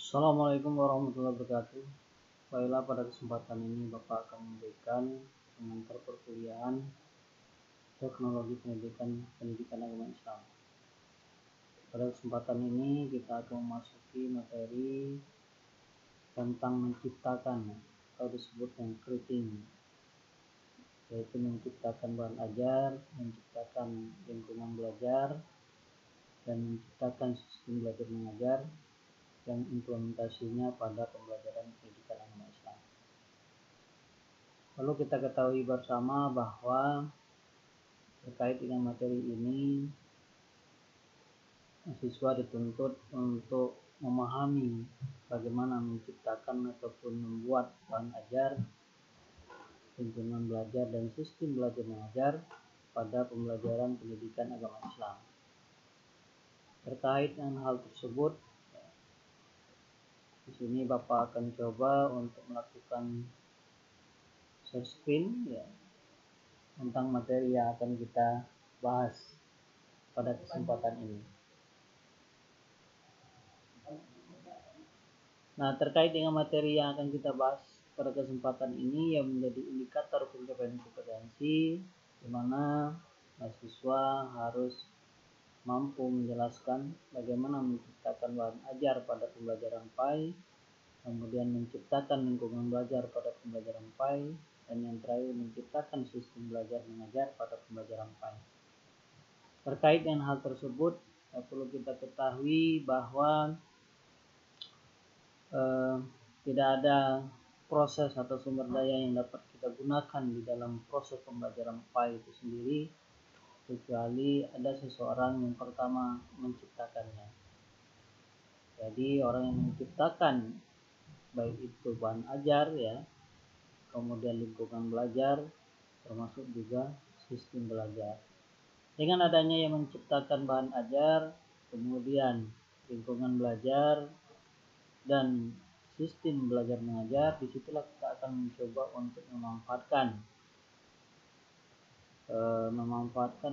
Assalamualaikum warahmatullahi wabarakatuh. Baiklah, pada kesempatan ini Bapak akan memberikan pengantar perkuliahan Teknologi Pendidikan Agama Islam. Pada kesempatan ini kita akan memasuki materi tentang menciptakan atau disebut dengan creating, yaitu menciptakan bahan ajar, menciptakan lingkungan belajar, dan menciptakan sistem belajar mengajar yang implementasinya pada pembelajaran pendidikan agama Islam. Lalu kita ketahui bersama bahwa terkait dengan materi ini, siswa dituntut untuk memahami bagaimana menciptakan ataupun membuat bahan ajar, lingkungan belajar, dan sistem belajar mengajar pada pembelajaran pendidikan agama Islam. Terkait dengan hal tersebut, di sini Bapak akan coba untuk melakukan share screen tentang materi yang akan kita bahas pada kesempatan ini. Nah, terkait dengan materi yang akan kita bahas pada kesempatan ini yang menjadi indikator pencapaian kompetensi, di mana mahasiswa harus mampu menjelaskan bagaimana menciptakan bahan ajar pada pembelajaran PAI, kemudian menciptakan lingkungan belajar pada pembelajaran PAI, dan yang terakhir menciptakan sistem belajar mengajar pada pembelajaran PAI. Terkait dengan hal tersebut, perlu kita ketahui bahwa tidak ada proses atau sumber daya yang dapat kita gunakan di dalam proses pembelajaran PAI itu sendiri, kecuali ada seseorang yang pertama menciptakannya. Jadi orang yang menciptakan baik itu bahan ajar kemudian lingkungan belajar, termasuk juga sistem belajar. Dengan adanya yang menciptakan bahan ajar, kemudian lingkungan belajar, dan sistem belajar mengajar, disitulah kita akan mencoba untuk memanfaatkan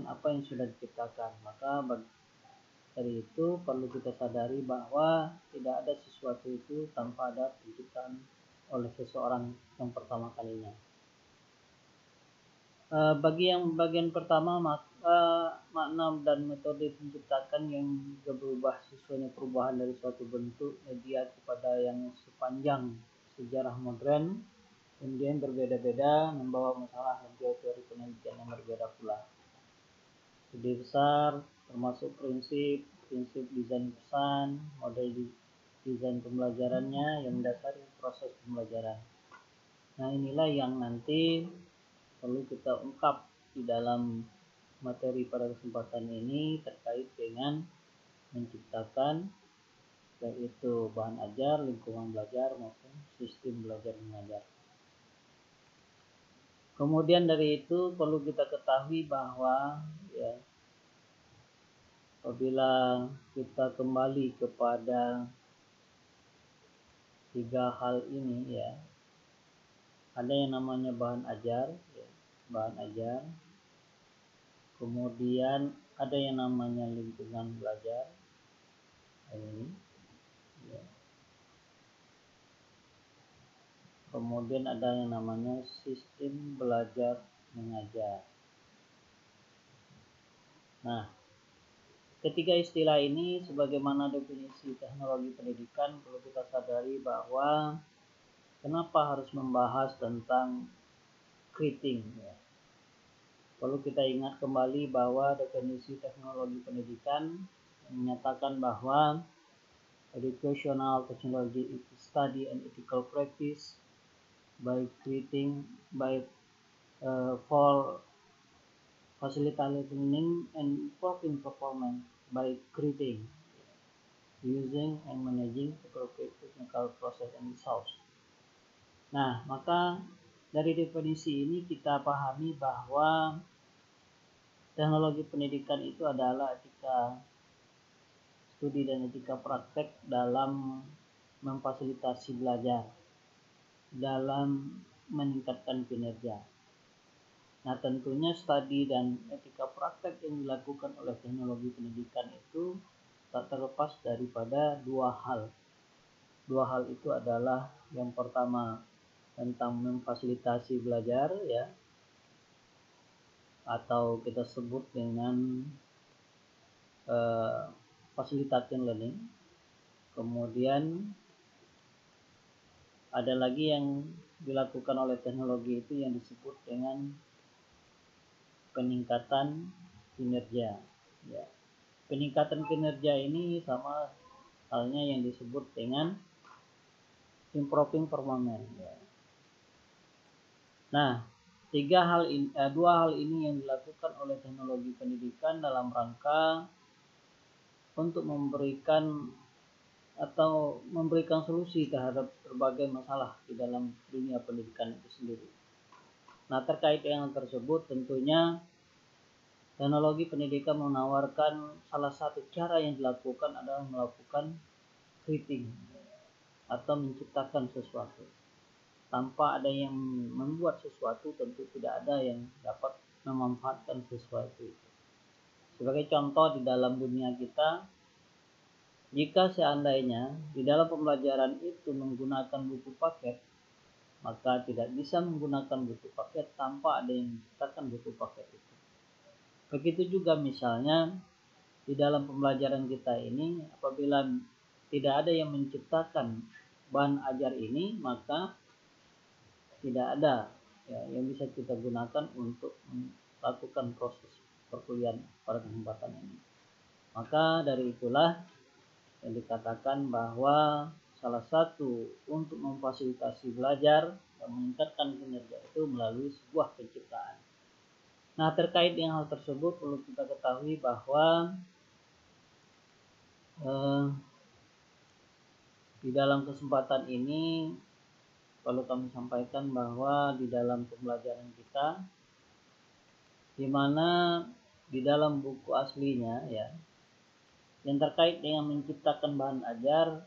apa yang sudah diciptakan. Maka dari itu perlu kita sadari bahwa tidak ada sesuatu itu tanpa ada penciptaan oleh seseorang yang pertama kalinya. Bagi yang bagian pertama, makna dan metode penciptakan yang juga berubah sesuai perubahan dari suatu bentuk media kepada yang sepanjang sejarah modern, kemudian berbeda-beda membawa masalah dan teori penelitian yang berbeda pula. Ide besar termasuk prinsip desain pesan, model desain pembelajarannya yang mendasari proses pembelajaran. Nah, inilah yang nanti perlu kita ungkap di dalam materi pada kesempatan ini terkait dengan menciptakan yaitu bahan ajar, lingkungan belajar maupun sistem belajar mengajar. Kemudian dari itu perlu kita ketahui bahwa apabila kita kembali kepada tiga hal ini ada yang namanya bahan ajar, kemudian ada yang namanya lingkungan belajar, kemudian ada yang namanya sistem belajar mengajar. Nah, ketiga istilah ini sebagaimana definisi teknologi pendidikan perlu kita sadari bahwa kenapa harus membahas tentang creating. Perlu kita ingat kembali bahwa definisi teknologi pendidikan menyatakan bahwa educational technology is study and ethical practice by creating for facilitating learning and improving performance by creating, using and managing appropriate technical process and results. Nah, maka dari definisi ini kita pahami bahwa teknologi pendidikan itu adalah etika studi dan etika praktek dalam memfasilitasi belajar, dalam meningkatkan kinerja. Nah, tentunya studi dan etika praktek yang dilakukan oleh teknologi pendidikan itu tak terlepas daripada dua hal. dua hal itu adalah yang pertama tentang memfasilitasi belajar ya, atau kita sebut dengan facilitating learning. Kemudian ada lagi yang dilakukan oleh teknologi itu yang disebut dengan peningkatan kinerja ya. Peningkatan kinerja ini sama halnya yang disebut dengan improving performance ya. Nah, dua hal ini yang dilakukan oleh teknologi pendidikan dalam rangka untuk memberikan solusi terhadap berbagai masalah di dalam dunia pendidikan itu sendiri. Nah, terkait dengan tersebut tentunya teknologi pendidikan menawarkan salah satu cara yang dilakukan adalah melakukan creating atau menciptakan sesuatu. Tanpa ada yang membuat sesuatu, tentu tidak ada yang dapat memanfaatkan sesuatu itu. Sebagai contoh di dalam dunia kita, jika seandainya di dalam pembelajaran itu menggunakan buku paket, maka tidak bisa menggunakan buku paket tanpa ada yang menciptakan buku paket itu. Begitu juga misalnya di dalam pembelajaran kita ini, apabila tidak ada yang menciptakan bahan ajar ini, maka tidak ada ya, yang bisa kita gunakan untuk melakukan proses perkuliahan pada kesempatan ini. Maka dari itulah yang dikatakan bahwa salah satu untuk memfasilitasi belajar dan meningkatkan kinerja itu melalui sebuah penciptaan. Nah, terkait dengan hal tersebut perlu kita ketahui bahwa di dalam kesempatan ini perlu kami sampaikan bahwa di dalam pembelajaran kita, di mana di dalam buku aslinya ya, yang terkait dengan menciptakan bahan ajar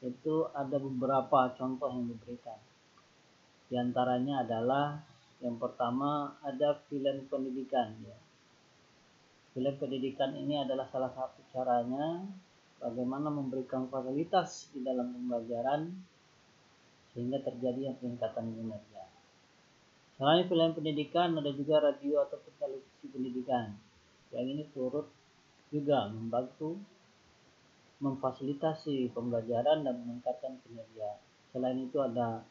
itu ada beberapa contoh yang diberikan. Di antaranya adalah yang pertama ada film pendidikan ya. Film pendidikan ini adalah salah satu caranya bagaimana memberikan fasilitas di dalam pembelajaran sehingga terjadi peningkatan kinerja. Selain film pendidikan, ada juga radio atau televisi pendidikan. Yang ini turut juga membantu memfasilitasi pembelajaran dan meningkatkan kinerja. Selain itu ada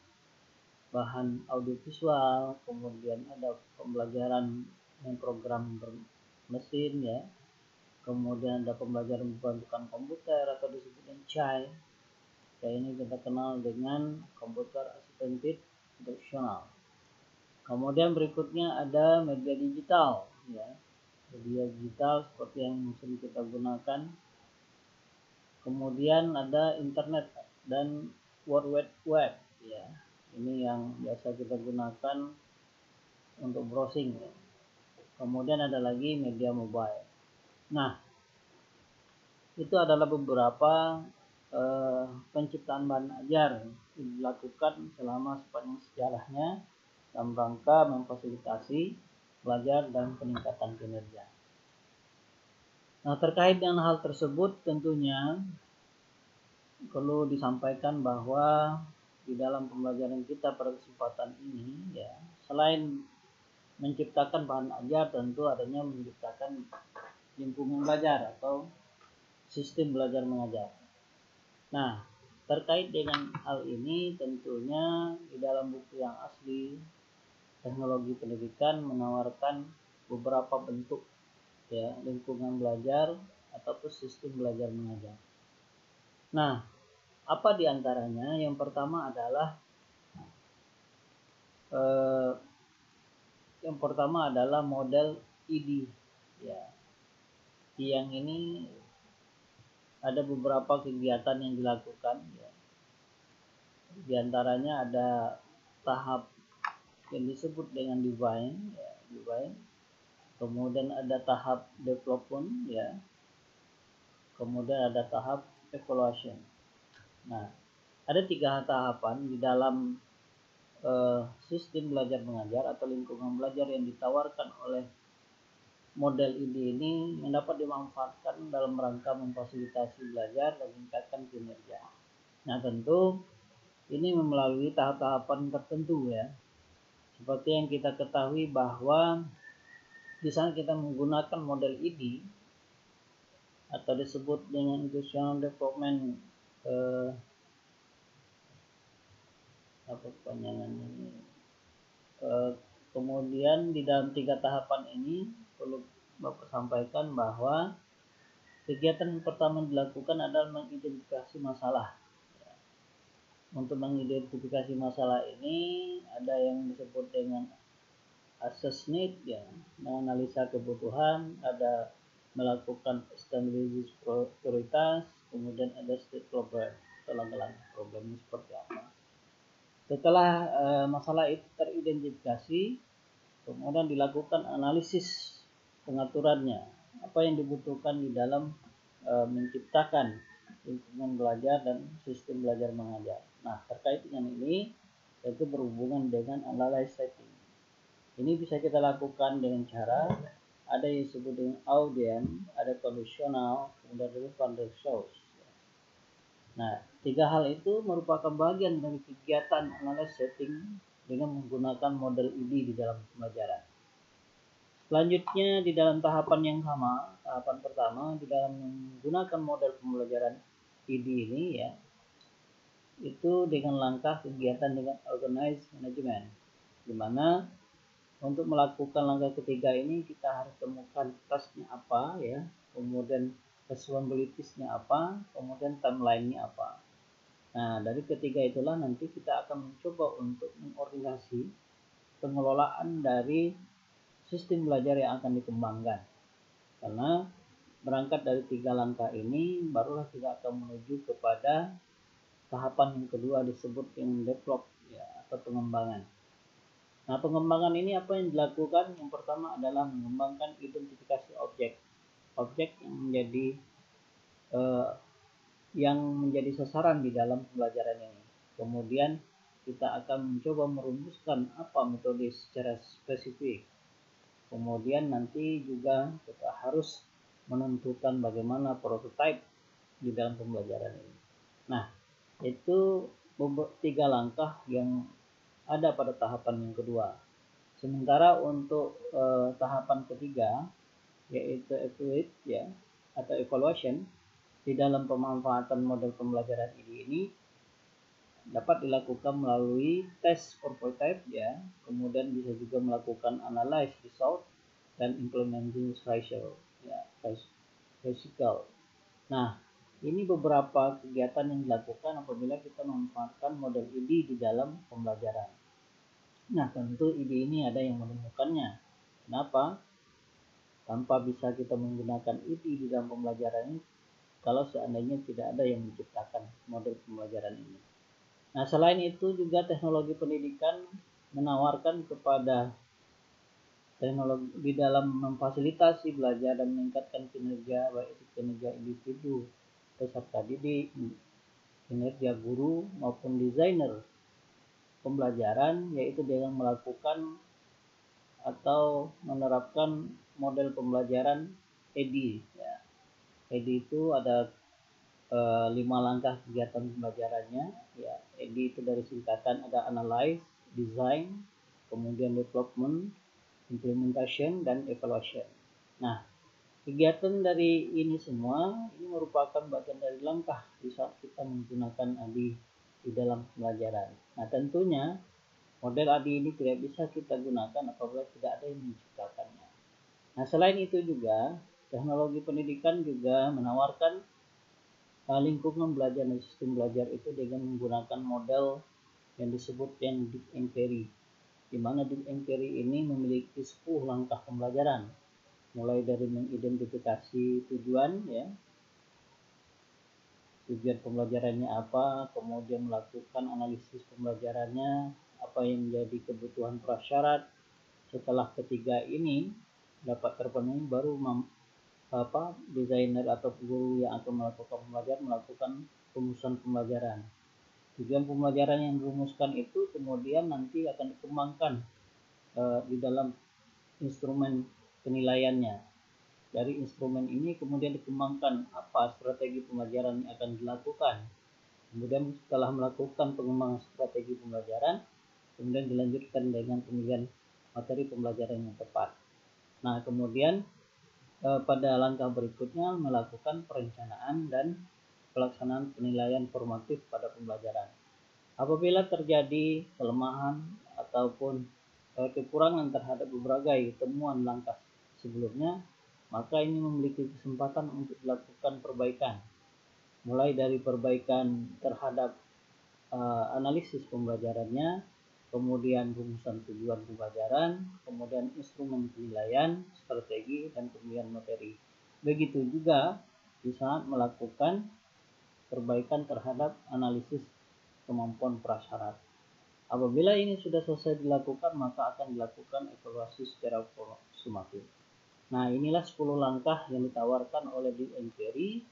bahan audiovisual, kemudian ada pembelajaran yang program bermesin ya. Kemudian ada pembelajaran membantukan komputer atau disebut dengan CHAI. Ya, ini kita kenal dengan komputer assisted instructional. Kemudian berikutnya ada media digital ya. Media digital seperti yang sering kita gunakan. Kemudian ada internet dan World Wide Web ya. Ini yang biasa kita gunakan untuk browsing ya. Kemudian ada lagi media mobile. Nah, itu adalah beberapa penciptaan bahan ajar yang dilakukan selama sepanjang sejarahnya dalam rangka memfasilitasi belajar dan peningkatan kinerja. Nah, terkait dengan hal tersebut tentunya perlu disampaikan bahwa di dalam pembelajaran kita pada kesempatan ini ya, selain menciptakan bahan ajar, tentu adanya menciptakan lingkungan belajar atau sistem belajar mengajar. Nah, terkait dengan hal ini tentunya di dalam buku yang asli teknologi pendidikan menawarkan beberapa bentuk ya lingkungan belajar ataupun sistem belajar mengajar. Nah, apa di antaranya? Yang pertama adalah model ID ya. Yang ini ada beberapa kegiatan yang dilakukan ya. Di antaranya ada tahap yang disebut dengan design ya, design. Kemudian ada tahap development ya. Kemudian ada tahap evaluation. Nah, ada 3 tahapan di dalam sistem belajar mengajar atau lingkungan belajar yang ditawarkan oleh model ini yang dapat dimanfaatkan dalam rangka memfasilitasi belajar dan meningkatkan kinerja. Nah, tentu ini melalui tahap-tahapan tertentu ya. Seperti yang kita ketahui bahwa di sana kita menggunakan model ID atau disebut dengan Institutional Development apa kepanjangannya ini. Kemudian di dalam 3 tahapan ini perlu Bapak sampaikan bahwa kegiatan pertama dilakukan adalah mengidentifikasi masalah. Untuk mengidentifikasi masalah ini ada yang disebut dengan assess need ya, menganalisa kebutuhan, ada melakukan establish prioritas, kemudian ada state problem, langkah-langkah problemnya seperti apa. Setelah masalah itu teridentifikasi, kemudian dilakukan analisis pengaturannya, apa yang dibutuhkan di dalam menciptakan lingkungan belajar dan sistem belajar mengajar. Nah, terkait dengan ini itu berhubungan dengan analyze setting. Ini bisa kita lakukan dengan cara ada yang disebut dengan audient, ada kondisional, kemudian ada founder source. Nah, 3 hal itu merupakan bagian dari kegiatan analyze setting dengan menggunakan model ID di dalam pembelajaran. Selanjutnya di dalam tahapan yang sama, tahapan pertama di dalam menggunakan model pembelajaran ID ini ya, itu dengan langkah kegiatan dengan organized management, di mana untuk melakukan langkah ketiga ini kita harus temukan tasknya apa ya, kemudian responsibilities-nya apa, kemudian timeline-nya apa. Nah, dari ketiga itulah nanti kita akan mencoba untuk mengordinasi pengelolaan dari sistem belajar yang akan dikembangkan. Karena berangkat dari 3 langkah ini barulah kita akan menuju kepada tahapan yang kedua disebut yang develop ya, atau pengembangan. Nah, pengembangan ini apa yang dilakukan? Yang pertama adalah mengembangkan identifikasi objek yang menjadi sasaran di dalam pembelajaran ini. Kemudian kita akan mencoba merumuskan apa metode secara spesifik. Kemudian nanti juga kita harus menentukan bagaimana prototype di dalam pembelajaran ini. Nah, itu 3 langkah yang ada pada tahapan yang kedua. Sementara untuk tahapan ketiga yaitu evaluate ya atau evaluation di dalam pemanfaatan model pembelajaran ini dapat dilakukan melalui tes prototype ya, kemudian bisa juga melakukan analyze result dan implementing cycle ya, cycle. Nah, ini beberapa kegiatan yang dilakukan apabila kita memanfaatkan model ID di dalam pembelajaran. Nah, tentu ide ini ada yang menemukannya. Kenapa? Tanpa bisa kita menggunakan ide di dalam pembelajaran ini kalau seandainya tidak ada yang menciptakan model pembelajaran ini. Nah, selain itu juga teknologi pendidikan menawarkan kepada teknologi di dalam memfasilitasi belajar dan meningkatkan kinerja, baik itu kinerja individu, peserta didik, kinerja guru maupun desainer pembelajaran, yaitu dengan melakukan atau menerapkan model pembelajaran EDI ya. EDI itu ada 5 langkah kegiatan pembelajarannya ya. EDI itu dari singkatan ada analyze, design, kemudian development, implementation, dan evaluation. Nah, kegiatan dari ini semua ini merupakan bagian dari langkah di saat kita menggunakan ADI di dalam pembelajaran. Nah, tentunya model ADI ini tidak bisa kita gunakan apabila tidak ada yang menciptakannya. Nah, selain itu juga teknologi pendidikan juga menawarkan lingkungan belajar dan sistem belajar itu dengan menggunakan model yang disebut yang Deep Inquiry, di mana Deep Inquiry ini memiliki 10 langkah pembelajaran, mulai dari mengidentifikasi tujuan ya, tujuan pembelajarannya apa, kemudian melakukan analisis pembelajarannya, apa yang menjadi kebutuhan prasyarat. Setelah ketiga ini dapat terpenuhi, baru desainer atau guru yang akan melakukan rumusan pembelajaran. Tujuan pembelajaran yang dirumuskan itu kemudian nanti akan dikembangkan di dalam instrumen penilaiannya. Dari instrumen ini kemudian dikembangkan apa strategi pembelajaran yang akan dilakukan. Kemudian setelah melakukan pengembangan strategi pembelajaran, kemudian dilanjutkan dengan pemilihan materi pembelajaran yang tepat. Nah, kemudian pada langkah berikutnya melakukan perencanaan dan pelaksanaan penilaian formatif pada pembelajaran. Apabila terjadi kelemahan ataupun kekurangan terhadap berbagai temuan langkah sebelumnya, maka ini memiliki kesempatan untuk dilakukan perbaikan. Mulai dari perbaikan terhadap analisis pembelajarannya, kemudian rumusan tujuan pembelajaran, kemudian instrumen penilaian, strategi, dan pemilihan materi. Begitu juga di saat melakukan perbaikan terhadap analisis kemampuan prasyarat. Apabila ini sudah selesai dilakukan, maka akan dilakukan evaluasi secara sumatif. Nah, inilah 10 langkah yang ditawarkan oleh Big Bang Theory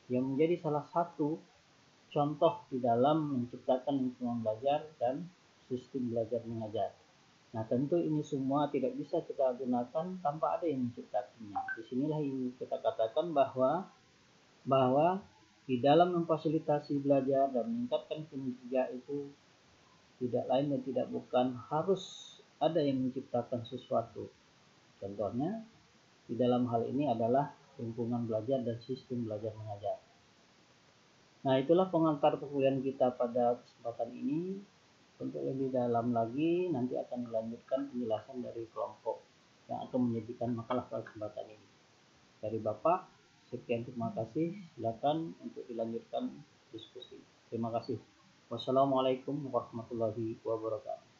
yang menjadi salah satu contoh di dalam menciptakan lingkungan belajar dan sistem belajar mengajar. Nah, tentu ini semua tidak bisa kita gunakan tanpa ada yang menciptakannya. Disinilah ini kita katakan bahwa di dalam memfasilitasi belajar dan meningkatkan kinerja itu tidak lain dan tidak bukan harus ada yang menciptakan sesuatu. Contohnya di dalam hal ini adalah lingkungan belajar dan sistem belajar mengajar. Nah, itulah pengantar perkuliahan kita pada kesempatan ini. Untuk lebih dalam lagi, nanti akan dilanjutkan penjelasan dari kelompok yang akan menyajikan makalah pada kesempatan ini. Dari Bapak, sekian terima kasih. Silakan untuk dilanjutkan diskusi. Terima kasih. Wassalamualaikum warahmatullahi wabarakatuh.